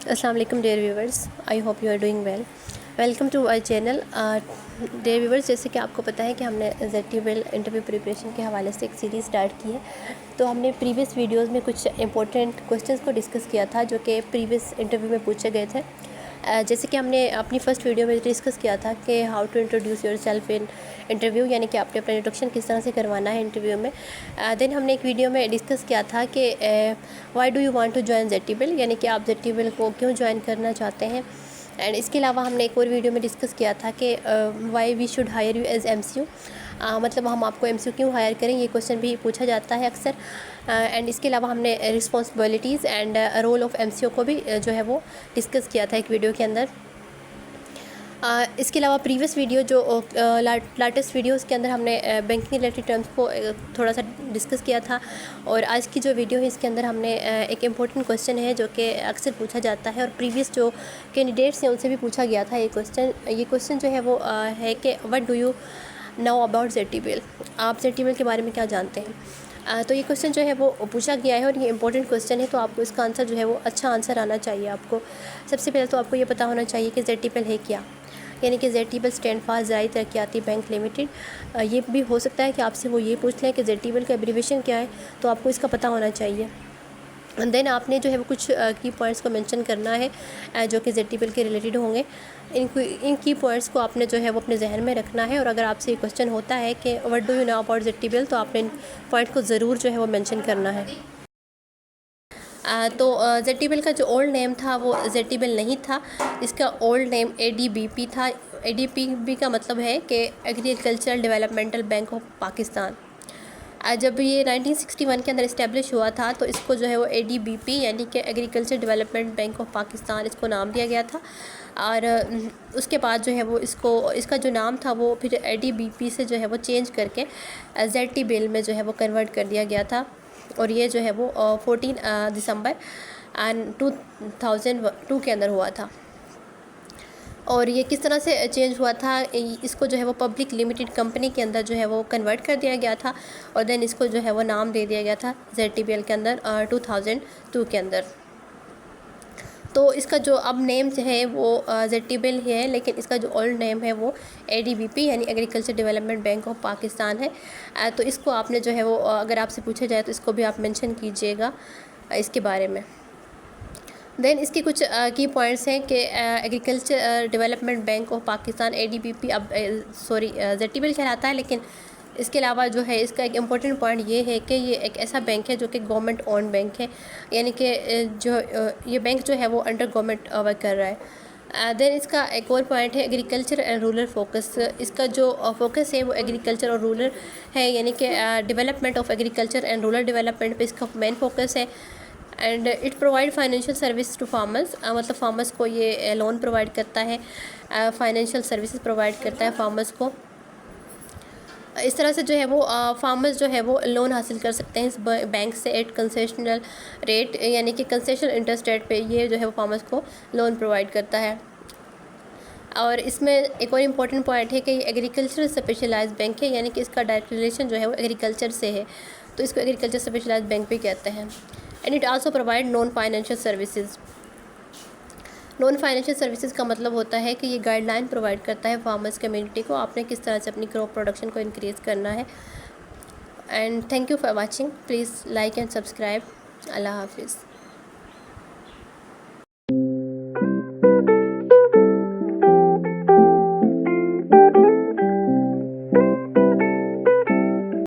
अस्सलाम वालेकुम dear viewers, I hope you are doing well. Welcome to our channel. Dear viewers, जैसे कि आपको पता है कि हमने ZTBL इंटरव्यू प्रिपरेशन के हवाले से एक सीरीज़ स्टार्ट की है। तो हमने प्रीवियस वीडियोस में कुछ इंपॉर्टेंट क्वेश्चंस को डिस्कस किया था जो कि प्रीवियस इंटरव्यू में पूछे गए थे। जैसे कि हमने अपनी फ़र्स्ट वीडियो में डिस्कस किया था कि how to introduce yourself in interview, यानी कि आपने अपना इंट्रोडक्शन किस तरह से करवाना है इंटरव्यू में। देन हमने एक वीडियो में डिस्कस किया था कि why do you want to join ZTBL, यानी कि आप ZTBL को क्यों ज्वाइन करना चाहते हैं। एंड इसके अलावा हमने एक और वीडियो में डिस्कस किया था कि why we should hire you as MCU, मतलब हम आपको MCU क्यों हायर करें, ये क्वेश्चन भी पूछा जाता है अक्सर। एंड इसके अलावा हमने responsibilities and role of MCU को भी जो है वो डिस्कस किया था एक वीडियो के अंदर। इसके अलावा प्रीवियस वीडियो जो लाटेस्ट वीडियोस के अंदर हमने बैंकिंग रिलेटेड टर्म्स को थोड़ा सा डिस्कस किया था। और आज की जो वीडियो है इसके अंदर हमने एक इम्पोर्टेंट क्वेश्चन है जो कि अक्सर पूछा जाता है और प्रीवियस जो कैंडिडेट्स हैं उनसे भी पूछा गया था ये क्वेश्चन जो है वो है कि what do you know about ZTBL, आप ZTBL के बारे में क्या जानते हैं। तो ये क्वेश्चन जो है वो पूछा गया है और ये इंपॉर्टेंट क्वेश्चन है, तो आपको इसका आंसर जो है वो अच्छा आंसर आना चाहिए। आपको सबसे पहले तो आपको ये पता होना चाहिए कि ZTBL है क्या, यानी कि ZTBL stand for Zarai Taraqiati Bank Limited. ये भी हो सकता है कि आपसे वो ये पूछ लें कि ZTBL का एब्रीविएशन क्या है, तो आपको इसका पता होना चाहिए। देन आपने जो है वो कुछ की पॉइंट्स को मेंशन करना है जो कि ZTBL के रिलेटेड होंगे। इन की पॉइंट्स को आपने जो है वो अपने जहन में रखना है। और अगर आपसे ये क्वेश्चन होता है कि what do you know about ZTBL, तो आपने इन पॉइंट को ज़रूर जो है वो मेंशन करना है। तो ZTBL का जो ओल्ड नेम था वो ZTBL नहीं था, इसका ओल्ड नेम ADBP था। ADBP का मतलब है कि agricultural developmental bank of Pakistan. जब ये 1961 के अंदर इस्टेब्लिश हुआ था तो इसको जो है वो ADBP यानी कि agriculture development bank of Pakistan इसको नाम दिया गया था। और उसके बाद जो है वो इसका जो नाम था वो फिर ADBP से जो है वो चेंज करके ZTBL में जो है वो कन्वर्ट कर दिया गया था। और ये जो है वो 14 दिसंबर 2002 के अंदर हुआ था। और ये किस तरह से चेंज हुआ था, इसको जो है वो पब्लिक लिमिटेड कंपनी के अंदर जो है वो कन्वर्ट कर दिया गया था और देन इसको जो है वो नाम दे दिया गया था ZTBL के अंदर 2002 के अंदर। तो इसका जो अब नेम जो है वो ZTBL ही है, लेकिन इसका जो ओल्ड नेम है वो ADBP यानी agriculture development bank of Pakistan है। तो इसको आपने जो है वो अगर आपसे पूछा जाए तो इसको भी आप मेंशन कीजिएगा इसके बारे में। देन इसके कुछ की पॉइंट्स हैं कि agriculture development bank of Pakistan ADBP अब ZTBL कहलाता है, लेकिन इसके अलावा जो है इसका एक इम्पॉर्टेंट पॉइंट ये है कि ये एक ऐसा बैंक है जो कि गवर्नमेंट ओन बैंक है, यानी कि जो ये बैंक जो है वो अंडर गवर्नमेंट वर्क कर रहा है। देन इसका एक और पॉइंट है एग्रीकल्चर एंड रूरल फोकस। इसका जो फोकस है वो एग्रीकल्चर और रूरल है, यानी कि development of agriculture and rural development पे इसका मेन फोकस है। And it provide financial service to farmers, मतलब फार्मर्स को ये लोन प्रोवाइड करता है, फाइनेंशियल सर्विसेज प्रोवाइड करता है फार्मर्स को। इस तरह से जो है वो फार्मर्स जो है वो लोन हासिल कर सकते हैं इस बैंक से एट कंसेशनल रेट, यानी कि कंसेशनल इंटरेस्ट रेट पे ये जो है वो फार्मर्स को लोन प्रोवाइड करता है। और इसमें एक और इम्पॉर्टेंट पॉइंट है कि ये एग्रीकल्चर स्पेशलाइज्ड बैंक है, यानी कि इसका डायरेक्ट रिलेशन जो है वो एग्रीकल्चर से है, तो इसको एग्रीकल्चर स्पेशलाइज्ड बैंक भी कहते हैं। And it also provide non financial services. Non financial services का मतलब होता है कि ये गाइडलाइन प्रोवाइड करता है फार्मर्स कम्युनिटी को, आपने किस तरह से अपनी क्रॉप प्रोडक्शन को इंक्रीज़ करना है। And thank you for watching, please like and subscribe. अल्लाह हाफिज़।